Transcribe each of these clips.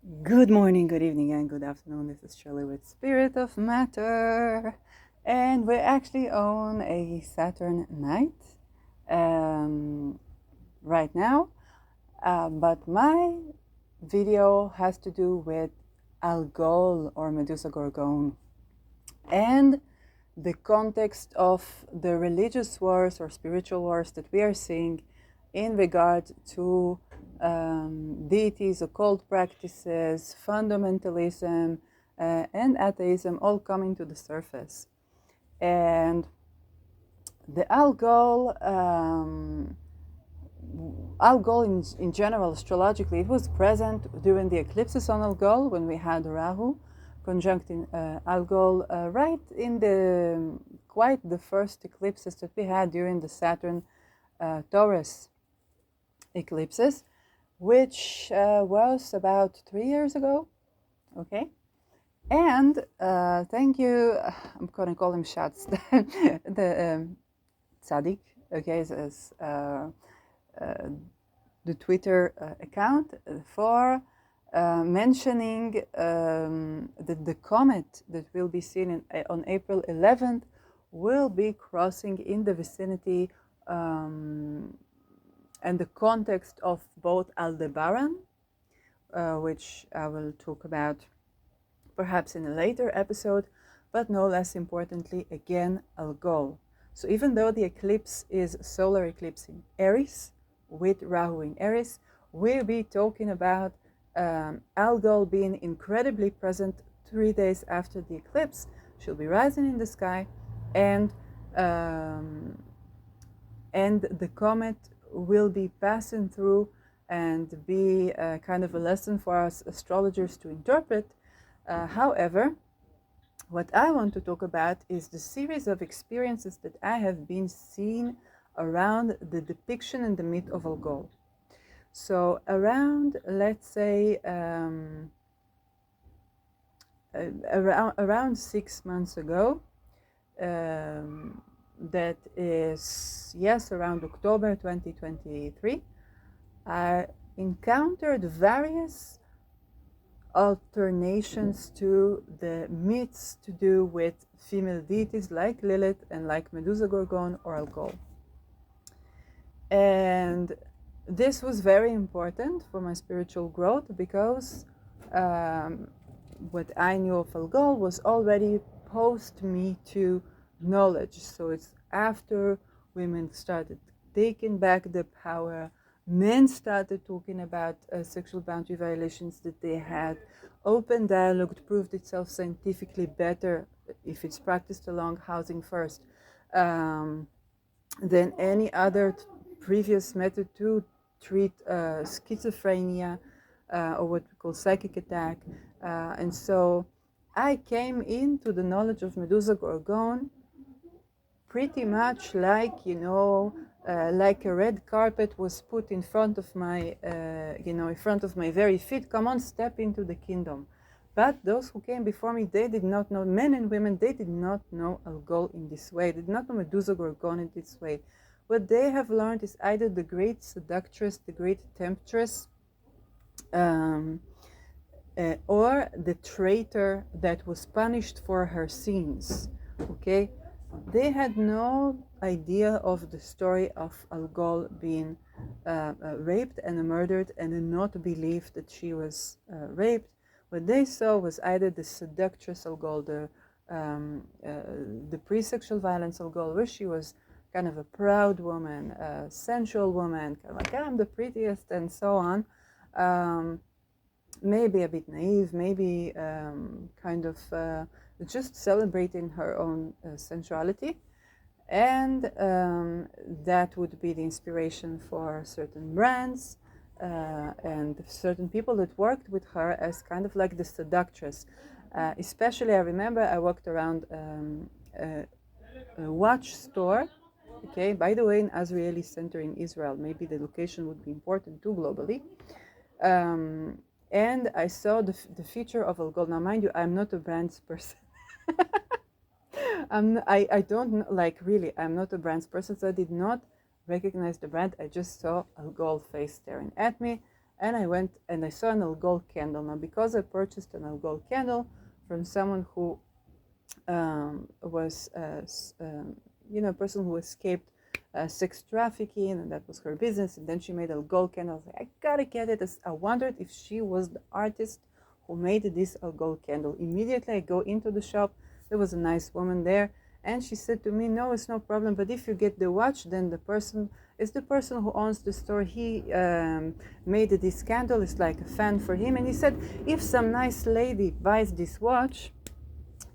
Good morning, good evening, and good afternoon. This is Shirley with Spirit of Matter, and we're actually on a Saturn night right now. But my video has to do with Algol or Medusa Gorgon and the context of the religious wars or spiritual wars that we are seeing in regard to deities, occult practices, fundamentalism, and atheism all coming to the surface. And the Algol in general, astrologically, it was present during the eclipses on Algol when we had Rahu conjunct in Algol, right in quite the first eclipses that we had during the Saturn Taurus eclipses, which was about 3 years ago. Okay. And thank you, I'm going to call him Schatz, the Tzaddik, okay, as the Twitter account for mentioning that the comet that will be seen on April 11th will be crossing in the vicinity and the context of both Aldebaran, which I will talk about perhaps in a later episode, but no less importantly, again, Algol. So even though the eclipse is a solar eclipse in Aries, with Rahu in Aries, we'll be talking about Algol being incredibly present 3 days after the eclipse. She'll be rising in the sky, and the comet will be passing through and be kind of a lesson for us astrologers to interpret. However, what I want to talk about is the series of experiences that I have been seeing around the depiction and the myth of Algol. So around, let's say, around 6 months ago, that is, yes, around October 2023, I encountered various alternations to the myths to do with female deities like Lilith and like Medusa Gorgon or Algol. And this was very important for my spiritual growth because what I knew of Algol was already post Me Too knowledge. So it's after women started taking back the power, men started talking about sexual boundary violations that they had. Open dialogue proved itself scientifically better if it's practiced along housing first than any other previous method to treat schizophrenia or what we call psychic attack. And so I came into the knowledge of Medusa Gorgon pretty much like, like a red carpet was put in front of my, in front of my very feet. Come on, step into the kingdom. But those who came before me, they did not know, men and women, they did not know Algol in this way. They did not know Medusa Gorgon in this way. What they have learned is either the great seductress, the great temptress, or the traitor that was punished for her sins. Okay? They had no idea of the story of Algol being raped and murdered and not believed that she was raped. What they saw was either the seductress Algol, the pre-sexual violence Algol, where she was kind of a proud woman, a sensual woman, kind of like, I'm the prettiest and so on. Maybe a bit naive, maybe kind of just celebrating her own sensuality. And that would be the inspiration for certain brands and certain people that worked with her as kind of like the seductress. Especially, I remember I walked around a watch store. Okay, by the way, an Azrieli center in Israel. Maybe the location would be important too globally. And I saw the feature of Algol. Now, mind you, I'm not a brands person. I don't like, really, I'm not a brands person, so I did not recognize the brand. I just saw Algol face staring at me. and I went and I saw an Algol candle. Now, because I purchased an Algol candle from someone who was, a person who escaped sex trafficking, and that was her business. And then she made Algol candle. I was like, I gotta get it. I wondered if she was the artist who made this Algol candle. Immediately, I go into the shop. There was a nice woman there, and she said to me, "No, it's no problem. But if you get the watch, then the person is the person who owns the store. He made this candle. It's like a fan for him. And he said, if some nice lady buys this watch,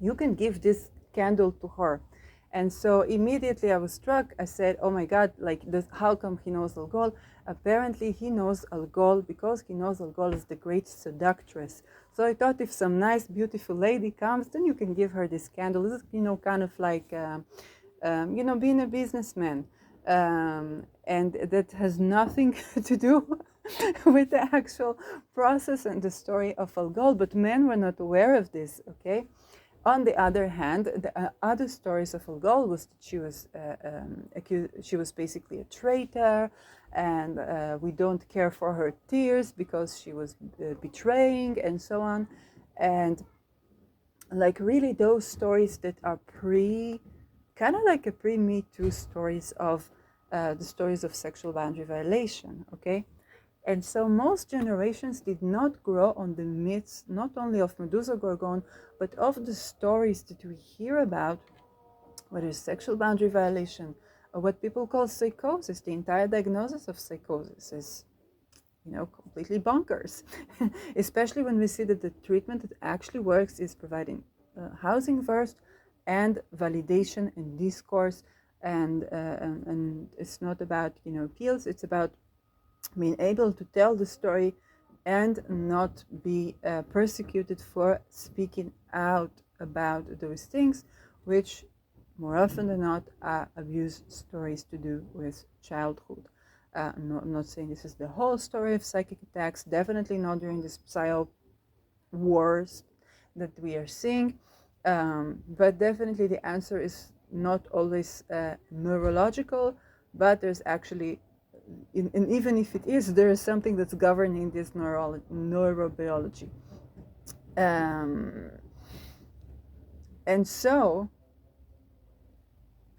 you can give this candle to her." And so immediately I was struck. I said, oh my God, like this, how come he knows Algol? Apparently he knows Algol because he knows Algol is the great seductress. So I thought if some nice, beautiful lady comes, then you can give her this candle. This is, kind of like, being a businessman. And that has nothing to do with the actual process and the story of Algol, but men were not aware of this, okay? On the other hand, the other stories of Algol was that she was she was basically a traitor, and we don't care for her tears because she was betraying, and so on. And like really those stories that are kind of like a pre-Me Too stories of the stories of sexual boundary violation, okay? And so most generations did not grow on the myths, not only of Medusa Gorgon, but of the stories that we hear about, whether it's sexual boundary violation or what people call psychosis. The entire diagnosis of psychosis is, completely bonkers, especially when we see that the treatment that actually works is providing housing first and validation and discourse. And it's not about, pills, it's about being able to tell the story and not be persecuted for speaking out about those things, which more often than not are abuse stories to do with childhood. I'm not saying this is the whole story of psychic attacks, definitely not during this psyop wars that we are seeing, but definitely the answer is not always neurological, but there's actually, and even if it is, there is something that's governing this neurobiology. And so,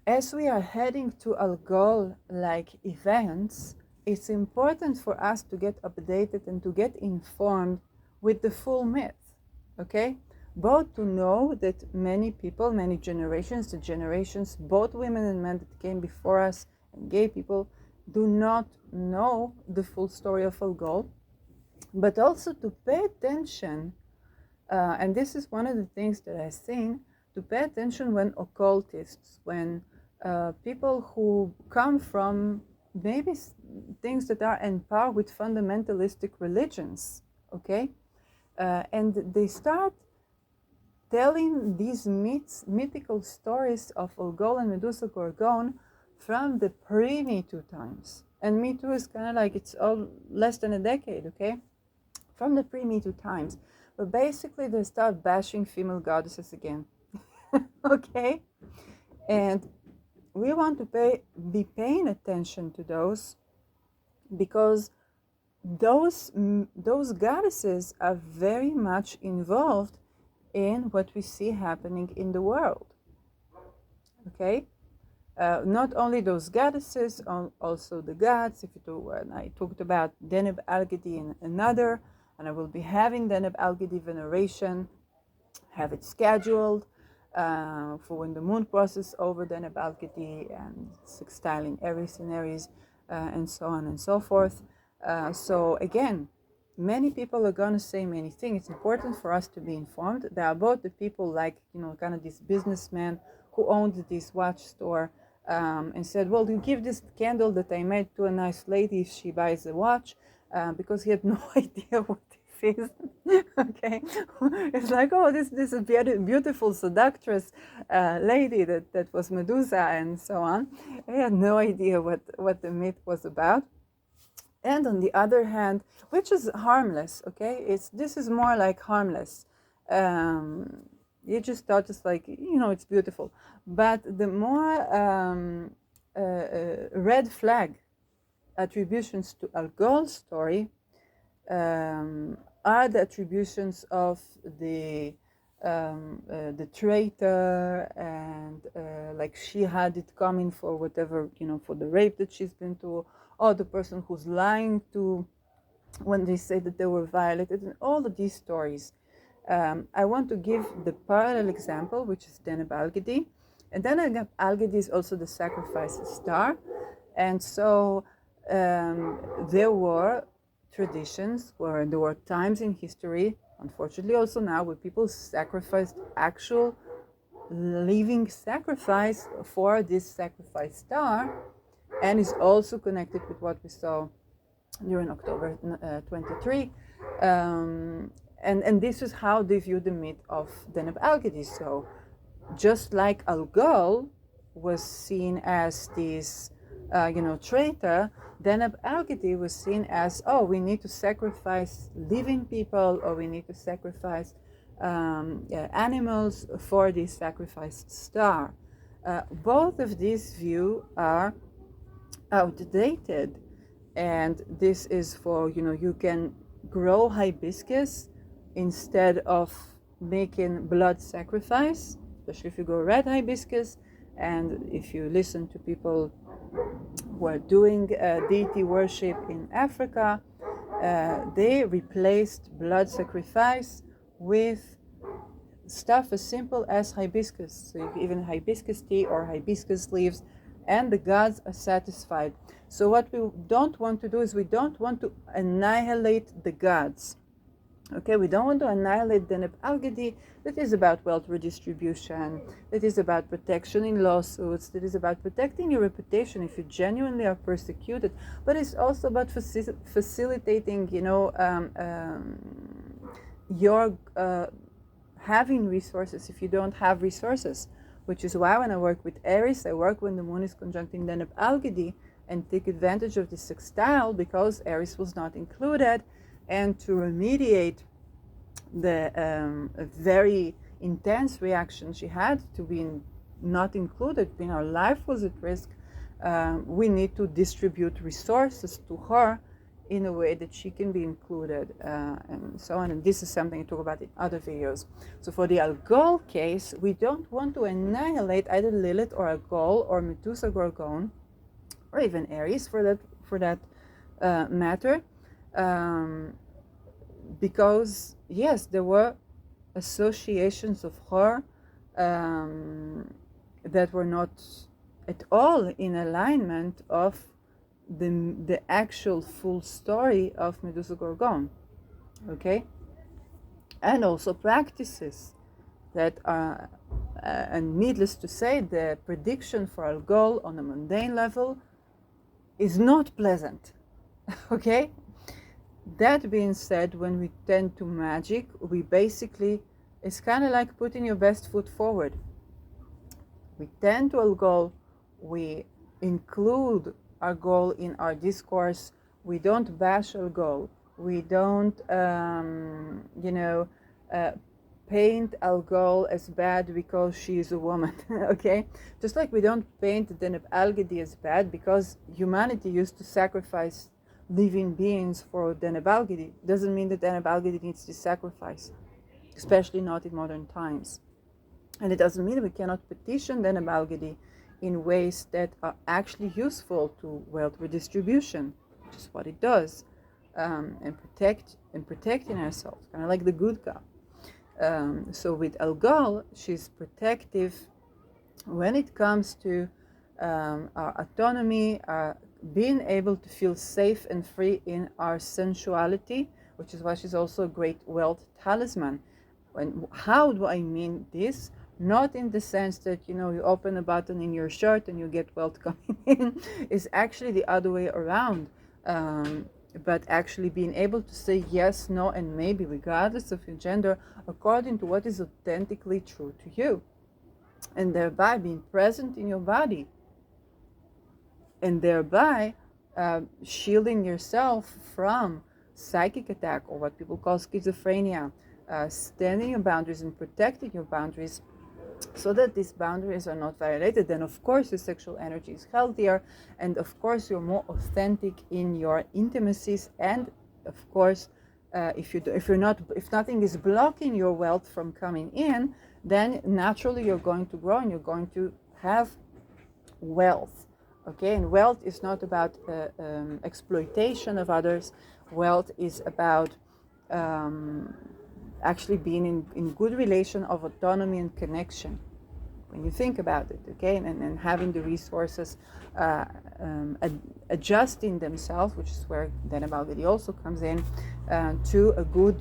as we are heading to Algol-like events, it's important for us to get updated and to get informed with the full myth, okay? Both to know that many people, many generations, the generations, both women and men that came before us, and gay people, do not know the full story of Algol, but also to pay attention, and this is one of the things that I've seen, to pay attention when occultists, when people who come from maybe things that are in par with fundamentalistic religions, okay, and they start telling these mythical stories of Algol and Medusa Gorgon from the pre-Me Too times. And Me Too is kind of like, it's all less than a decade, okay? From the pre-Me Too times. But basically they start bashing female goddesses again, okay? And we want to be paying attention to those, because those goddesses are very much involved in what we see happening in the world, okay? Not only those goddesses, also the gods. If you do, and I talked about Deneb Algedi in another, and I will be having Deneb Algedi veneration, have it scheduled for when the moon crosses over Deneb Algedi, and sextiling Aries and Aries, and so on and so forth. So again, many people are going to say many things. It's important for us to be informed. There are both the people like, kind of this businessman who owned this watch store, and said, well, you give this candle that I made to a nice lady if she buys a watch, because he had no idea what this is. Okay, it's like, oh, this is a beautiful seductress lady that was Medusa, and so on. I had no idea what the myth was about. And on the other hand, which is harmless, okay? This is more like harmless. You just thought it's like, it's beautiful. But the more red flag attributions to Algol's story are the attributions of the traitor, and like she had it coming for whatever, for the rape that she's been to, or the person who's lying to when they say that they were violated, and all of these stories. I want to give the parallel example, which is Deneb Algedi. And Deneb Algedi is also the sacrifice star. And so there were traditions where there were times in history, unfortunately also now, where people sacrificed actual living sacrifice for this sacrifice star, and is also connected with what we saw during October 23. And this is how they view the myth of Deneb Algedi. So just like Algol was seen as this traitor, Deneb Algedi was seen as, oh, we need to sacrifice living people, or we need to sacrifice animals for this sacrifice star. Both of these views are outdated, and this is for, you can grow hibiscus instead of making blood sacrifice, especially if you grow red hibiscus. And if you listen to people who are doing deity worship in Africa, they replaced blood sacrifice with stuff as simple as hibiscus. So even hibiscus tea or hibiscus leaves, and the gods are satisfied. So what we don't want to do is we don't want to annihilate the gods. Okay, we don't want to annihilate Deneb Algedi. That is about wealth redistribution. That is about protection in lawsuits. That is about protecting your reputation if you genuinely are persecuted. But it's also about facilitating, your having resources if you don't have resources. Which is why when I work with Aries, I work when the moon is conjuncting Deneb Algedi, and take advantage of the sextile because Aries was not included, and to remediate the very intense reaction she had to being not included, when our life was at risk. We need to distribute resources to her in a way that she can be included, and so on. And this is something I talk about in other videos. So for the Algol case, we don't want to annihilate either Lilith or Algol or Medusa Gorgon, or even Aries for that matter. Because yes, there were associations of her that were not at all in alignment of the actual full story of Medusa Gorgon. Okay, and also practices that are, and needless to say, the prediction for Algol on a mundane level is not pleasant. Okay. That being said, when we tend to magic, we basically, it's kind of like putting your best foot forward. We tend to Algol, we include Algol in our discourse, we don't bash Algol, we don't, paint Algol as bad because she is a woman, okay? Just like we don't paint Deneb Algedi as bad because humanity used to sacrifice living beings for Deneb Algedi. Doesn't mean that Deneb Algedi needs to sacrifice, especially not in modern times. And it doesn't mean we cannot petition Deneb Algedi in ways that are actually useful to wealth redistribution, which is what it does, and protecting ourselves, kind of like the good guy. So with Algol, she's protective when it comes to our autonomy, our being able to feel safe and free in our sensuality, which is why she's also a great wealth talisman. How do I mean this? Not in the sense that, you open a button in your shirt and you get wealth coming in. It's actually the other way around. But actually being able to say yes, no, and maybe, regardless of your gender, according to what is authentically true to you. And thereby being present in your body. And thereby shielding yourself from psychic attack, or what people call schizophrenia, standing your boundaries and protecting your boundaries so that these boundaries are not violated. Then of course your sexual energy is healthier, and of course you're more authentic in your intimacies, and of course if nothing is blocking your wealth from coming in, then naturally you're going to grow and you're going to have wealth. Okay, and wealth is not about exploitation of others. Wealth is about actually being in good relation of autonomy and connection, when you think about it, okay, and having the resources adjusting themselves, which is where then Balgadi also comes in, to a good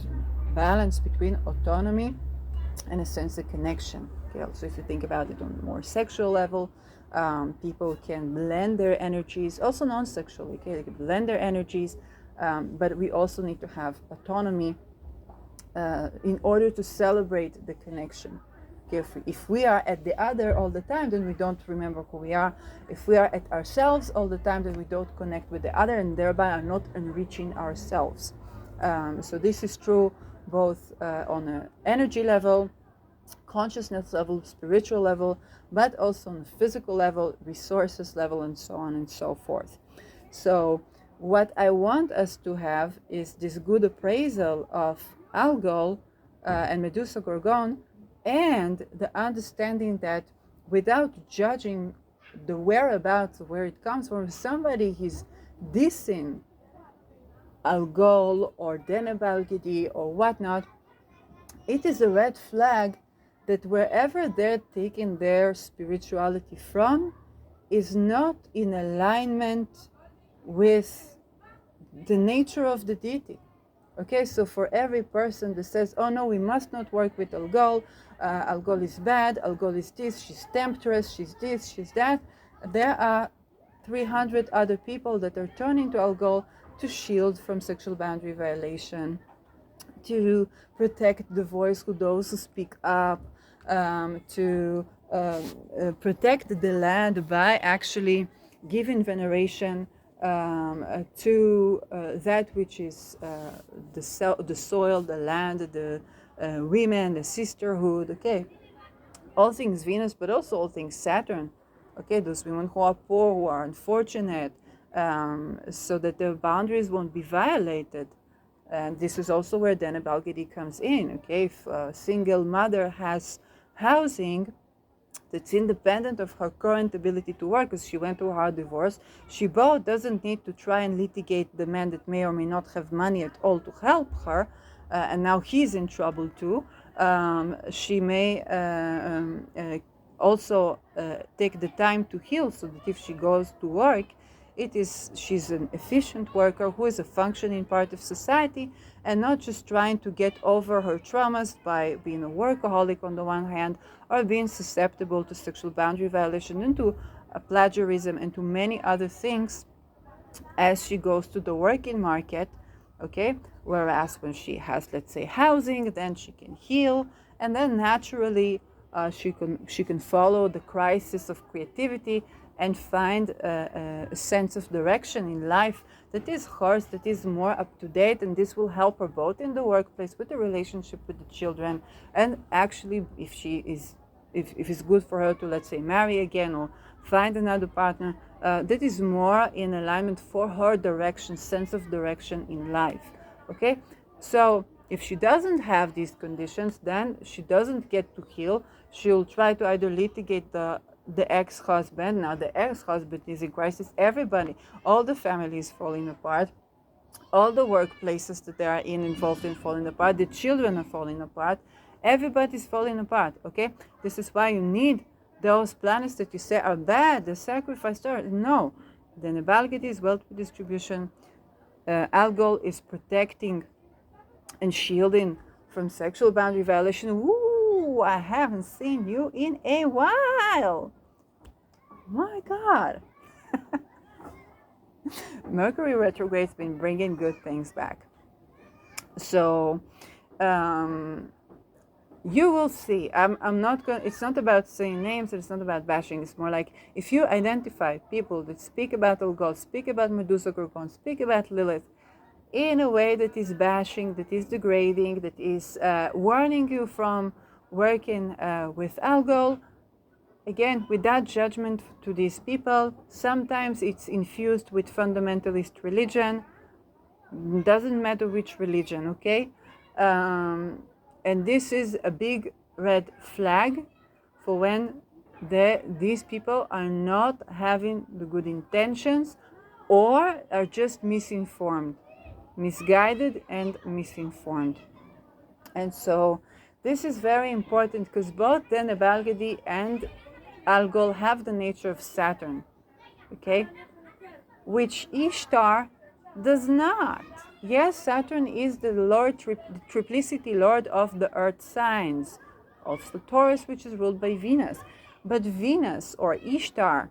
balance between autonomy and a sense of connection. Okay, also if you think about it on a more sexual level, people can blend their energies, also non-sexually, okay, they can blend their energies, but we also need to have autonomy in order to celebrate the connection. Okay, if we are at the other all the time, then we don't remember who we are. If we are at ourselves all the time, then we don't connect with the other and thereby are not enriching ourselves. So this is true both on an energy level, consciousness level, spiritual level, but also on a physical level, resources level, and so on and so forth. So what I want us to have is this good appraisal of Algol and Medusa Gorgon, and the understanding that without judging the whereabouts of where it comes from, somebody is dissing Algol or Denebalgidi or whatnot, it is a red flag that wherever they're taking their spirituality from is not in alignment with the nature of the deity. Okay, so for every person that says, oh no, we must not work with Algol, Algol is bad, Algol is this, she's temptress, she's this, she's that, there are 300 other people that are turning to Algol to shield from sexual boundary violation, to protect the voice of those who speak up, to protect the land by actually giving veneration to that which is the soil, the land, the women, the sisterhood, okay? All things Venus, but also all things Saturn, okay? Those women who are poor, who are unfortunate, so that their boundaries won't be violated. And this is also where Dana Balgadi comes in, okay? If a single mother has housing that's independent of her current ability to work, because she went through a hard divorce, she both doesn't need to try and litigate the man that may or may not have money at all to help her, and now he's in trouble too. She may also take the time to heal, so that if she goes to work, she's an efficient worker who is a functioning part of society, and not just trying to get over her traumas by being a workaholic on the one hand, or being susceptible to sexual boundary violation and to plagiarism and to many other things as she goes to the working market, okay? Whereas when she has, let's say, housing, then she can heal, and then naturally she can follow the crisis of creativity and find a sense of direction in life that is hers, that is more up to date, and this will help her both in the workplace, with the relationship with the children, and actually if it's good for her to, let's say, marry again or find another partner, that is more in alignment for her direction, sense of direction in life, okay? So if she doesn't have these conditions, then she doesn't get to heal. She'll try to either litigate the ex-husband. Now the ex-husband is in crisis. Everybody, all the family is falling apart. All the workplaces that they are involved in falling apart. The children are falling apart. Everybody's falling apart, okay? This is why you need those planets that you say are bad, the sacrifice star. No. The Nebalgadi is wealth distribution. Algol is protecting and shielding from sexual boundary violation. Ooh, I haven't seen you in a while. My God. Mercury retrograde's been bringing good things back. So you will see. I'm not going. It's not about saying names. It's not about bashing. It's more like if you identify people that speak about Algol, speak about Medusa Gorgon, speak about Lilith, in a way that is bashing, that is degrading, that is warning you from working with Algol. Again, without judgment to these people, sometimes it's infused with fundamentalist religion. Doesn't matter which religion, okay? And this is a big red flag for when these people are not having the good intentions or are just misinformed, misguided and misinformed. And so this is very important because both the Nebalgadi and Algol have the nature of Saturn, okay? Which Ishtar does not. Yes, Saturn is the Lord, the triplicity Lord of the earth signs, also Taurus, which is ruled by Venus. But Venus or Ishtar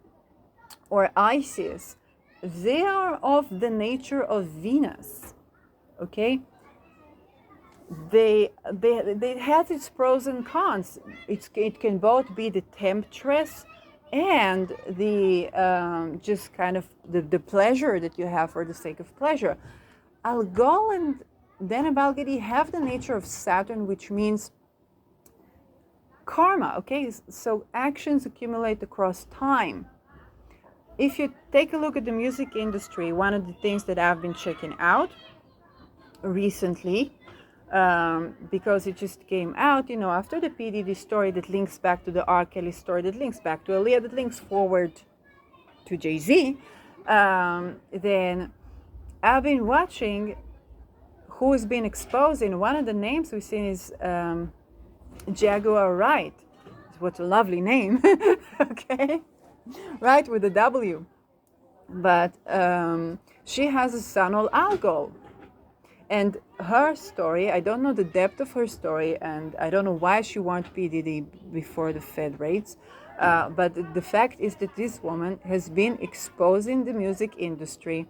or Isis, they are of the nature of Venus, okay? They have its pros and cons. It can both be the temptress and the just kind of the pleasure that you have for the sake of pleasure. Algol and Nebalgadi have the nature of Saturn, which means karma, okay? So actions accumulate across time. If you take a look at the music industry, one of the things that I've been checking out recently, because it just came out, after the P. Diddy story that links back to the R. Kelly story, that links back to Aaliyah, that links forward to Jay-Z, then I've been watching who has been exposed, and one of the names we've seen is Jaguar Wright. What a lovely name, okay? Right, with a W. But she has a son, Algol. And her story, I don't know the depth of her story, and I don't know why she warned P. Diddy before the Fed raids. But the fact is that this woman has been exposing the music industry.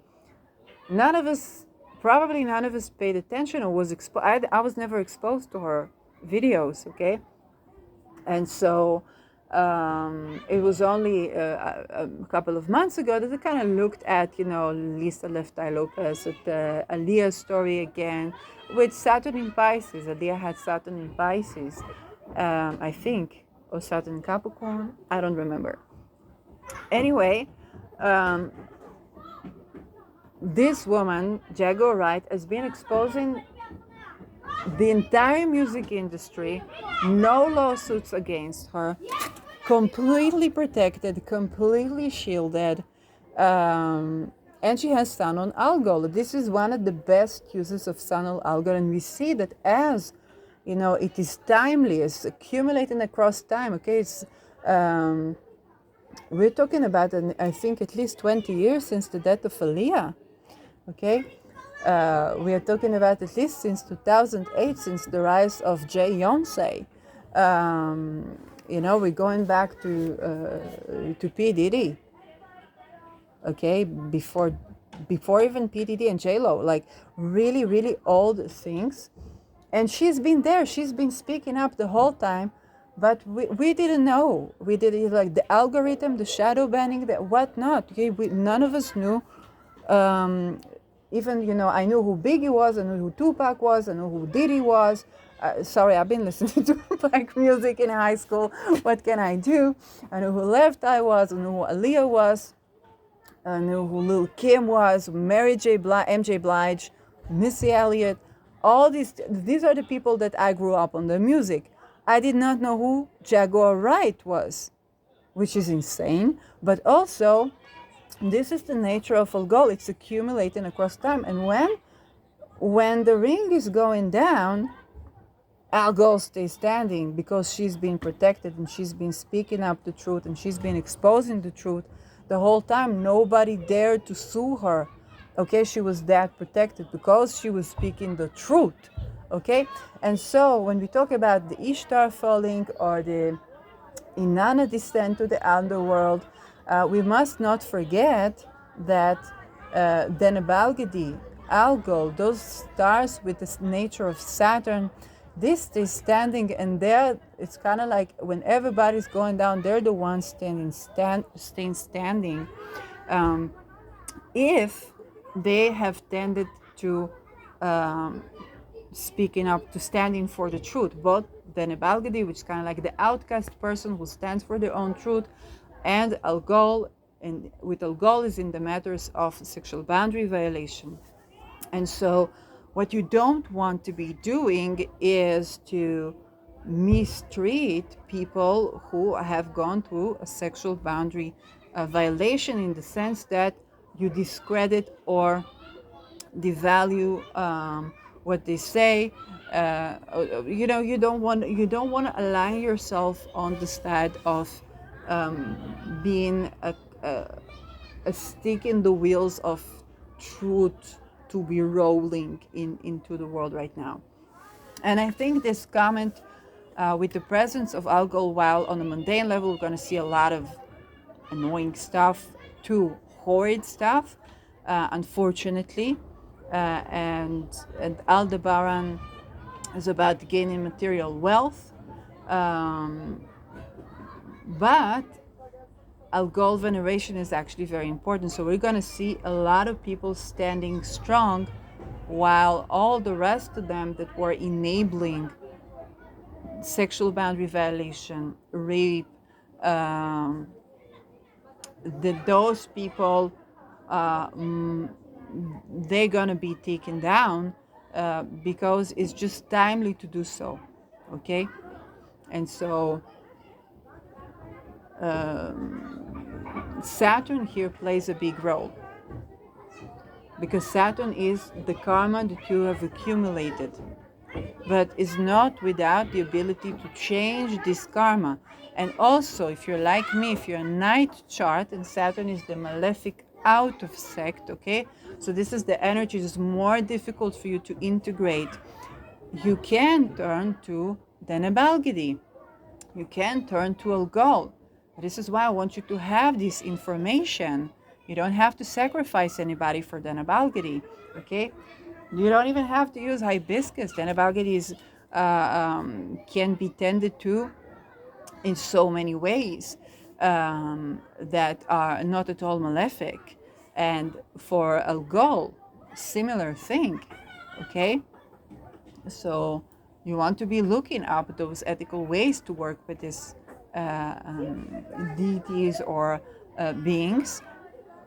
Probably none of us paid attention or was exposed. I was never exposed to her videos, okay? And so it was only a couple of months ago that I kind of looked at, Lisa Left Eye Lopez, at Aaliyah's story again, with Saturn in Pisces. Aaliyah had Saturn in Pisces, I think, or Saturn in Capricorn. I don't remember. Anyway, this woman, Jaguar Wright, has been exposing the entire music industry, no lawsuits against her, completely protected, completely shielded, and she has Sun on Algol. This is one of the best uses of Sun on Algol, and we see that as, it is timely, it's accumulating across time, okay? It's, we're talking about, I think, at least 20 years since the death of Aaliyah, okay? We are talking about at least since 2008, since the rise of Beyoncé. We're going back to P. Diddy, okay? Before even P. Diddy and J-Lo, like really, really old things. And she's been there. She's been speaking up the whole time, but we didn't know. We didn't, like the algorithm, the shadow banning, the whatnot. Okay, none of us knew. Even, I knew who Biggie was, I knew who Tupac was, I knew who Diddy was. Sorry, I've been listening to black music in high school. What can I do? I knew who Left Eye was, I knew who Aaliyah was, I knew who Lil Kim was, MJ Blige, Missy Elliott. All these are the people that I grew up on the music. I did not know who Jaguar Wright was, which is insane, but also, this is the nature of Algol. It's accumulating across time. And when the ring is going down, Algol stays standing because she's been protected and she's been speaking up the truth and she's been exposing the truth the whole time. Nobody dared to sue her. Okay, she was that protected because she was speaking the truth. Okay, and so when we talk about the Ishtar falling or the Inanna descent to the underworld, we must not forget that the Nebalgadi, Algol, those stars with the nature of Saturn, this is standing, and it's kind of like when everybody's going down, they're the ones staying standing. If they have tended to speaking up, to standing for the truth, both the Nebalgadi, which is kind of like the outcast person who stands for their own truth, and Algol, and with Algol is in the matters of sexual boundary violation. And so what you don't want to be doing is to mistreat people who have gone through a sexual boundary violation, in the sense that you discredit or devalue what they say. You don't want to align yourself on the side of being a stick in the wheels of truth to be rolling into the world right now. And I think this comment, with the presence of Algol, while on a mundane level we're going to see a lot of annoying stuff to horrid stuff, unfortunately, and Aldebaran is about gaining material wealth, but Algol veneration is actually very important. So we're going to see a lot of people standing strong, while all the rest of them that were enabling sexual boundary violation, rape, those people, they're going to be taken down, because it's just timely to do so. Okay? And so Saturn here plays a big role, because Saturn is the karma that you have accumulated, but is not without the ability to change this karma. And also, if you're like me, if you're a night chart and Saturn is the malefic out of sect, okay, so this is the energy that's more difficult for you to integrate, you can turn to Denebalgidi, you can turn to Algol. This is why I want you to have this information. You don't have to sacrifice anybody for Denebalgidi, okay? You don't even have to use hibiscus. Denebalgidi is can be tended to in so many ways that are not at all malefic. And for Algol, similar thing, okay? So you want to be looking up those ethical ways to work with these deities or beings.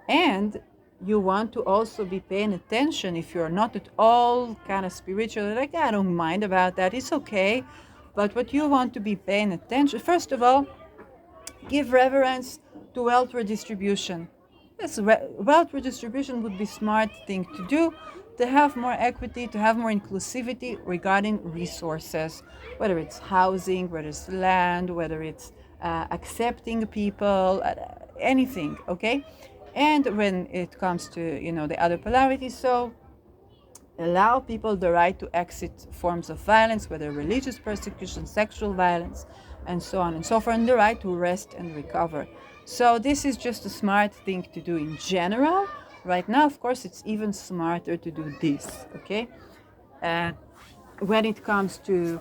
And you want to also be paying attention, if you're not at all kind of spiritual, like, I don't mind about that, it's okay. But what you want to be paying attention, first of all, give reverence to wealth redistribution. Yes, wealth redistribution would be a smart thing to do, to have more equity, to have more inclusivity regarding resources, whether it's housing, whether it's land, whether it's accepting people, anything, okay? And when it comes to, the other polarities, so allow people the right to exit forms of violence, whether religious persecution, sexual violence, and so on and so forth, and the right to rest and recover. So this is just a smart thing to do in general. Right now, of course, it's even smarter to do this, okay? When it comes to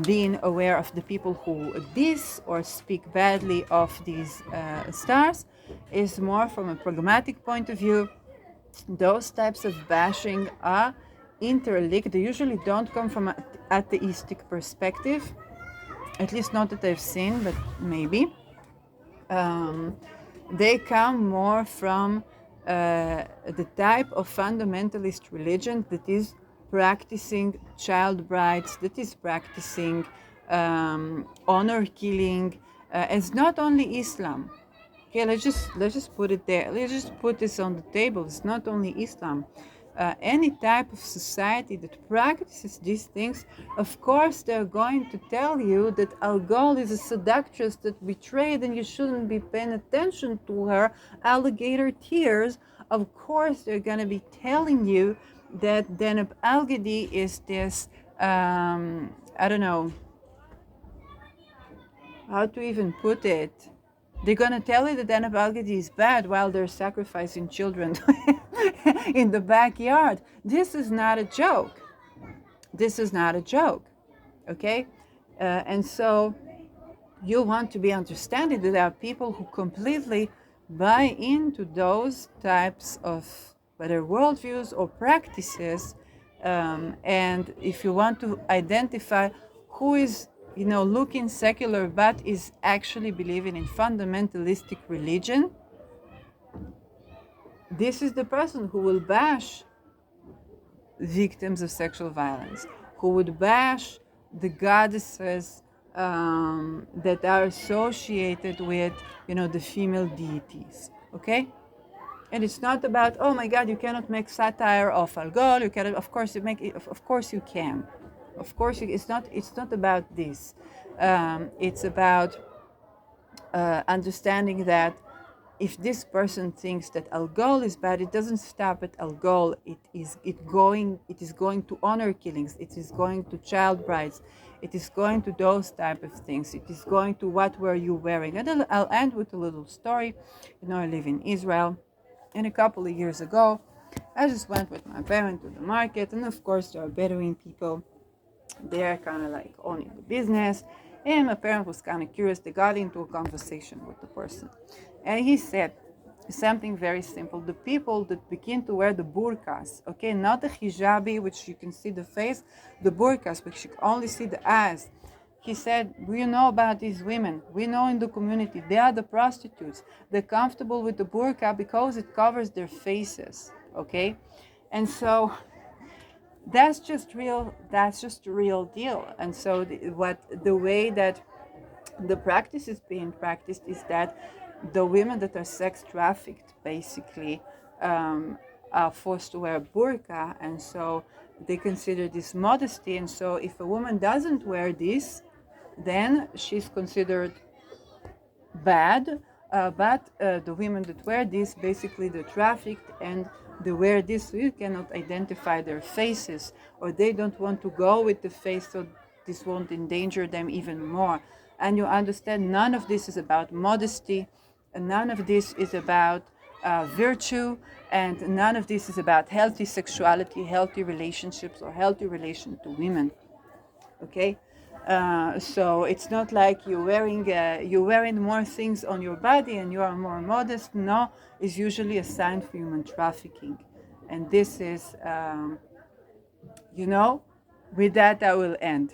being aware of the people who diss or speak badly of these stars, is more from a pragmatic point of view. Those types of bashing are interlinked. They usually don't come from an atheistic perspective, at least not that I've seen, but maybe. They come more from the type of fundamentalist religion that is practicing child brides, that is practicing honor killing. It's not only Islam. Okay, let's just put it there. Let's just put this on the table. It's not only Islam. Any type of society that practices these things, of course, they're going to tell you that Algol is a seductress that betrayed and you shouldn't be paying attention to her alligator tears. Of course, they're going to be telling you that Deneb Algedi is this, I don't know how to even put it. They're going to tell you that Deneb Algedi is bad while they're sacrificing children in the backyard. This is not a joke. This is not a joke, okay? And so you want to be understanding that there are people who completely buy into those types of whether worldviews or practices. And if you want to identify who is looking secular but is actually believing in fundamentalistic religion, this is the person who will bash victims of sexual violence, who would bash the goddesses that are associated with, the female deities. Okay, and it's not about, oh my God, you cannot make satire of Algol. You cannot. Of course, you make it. Of course, you can. Of course, it's not. It's not about this. It's about understanding that if this person thinks that Algol is bad, it doesn't stop at Algol. It is going to honor killings. It is going to child brides. It is going to those type of things. It is going to what were you wearing. And I'll end with a little story. I live in Israel, and a couple of years ago, I just went with my parents to the market, and of course there are Bedouin people. They're kind of like owning the business, and my parent was kind of curious. They got into a conversation with the person, and he said something very simple: the people that begin to wear the burqas, okay, not the hijabi, which you can see the face, the burqas, which you only see the eyes. He said, we know about these women. We know in the community, they are the prostitutes. They're comfortable with the burqa because it covers their faces, okay? And so that's just a real deal. And so the way that the practice is being practiced is that the women that are sex trafficked basically are forced to wear burqa, and so they consider this modesty. And so if a woman doesn't wear this, then she's considered bad. But the women that wear this, basically they're trafficked, and they wear this so you cannot identify their faces, or they don't want to go with the face, so this won't endanger them even more. And you understand, none of this is about modesty, and none of this is about virtue, and none of this is about healthy sexuality, healthy relationships, or healthy relation to women. Okay, so it's not like you're wearing more things on your body and you are more modest. No, it's usually a sign for human trafficking, and this is, with that I will end.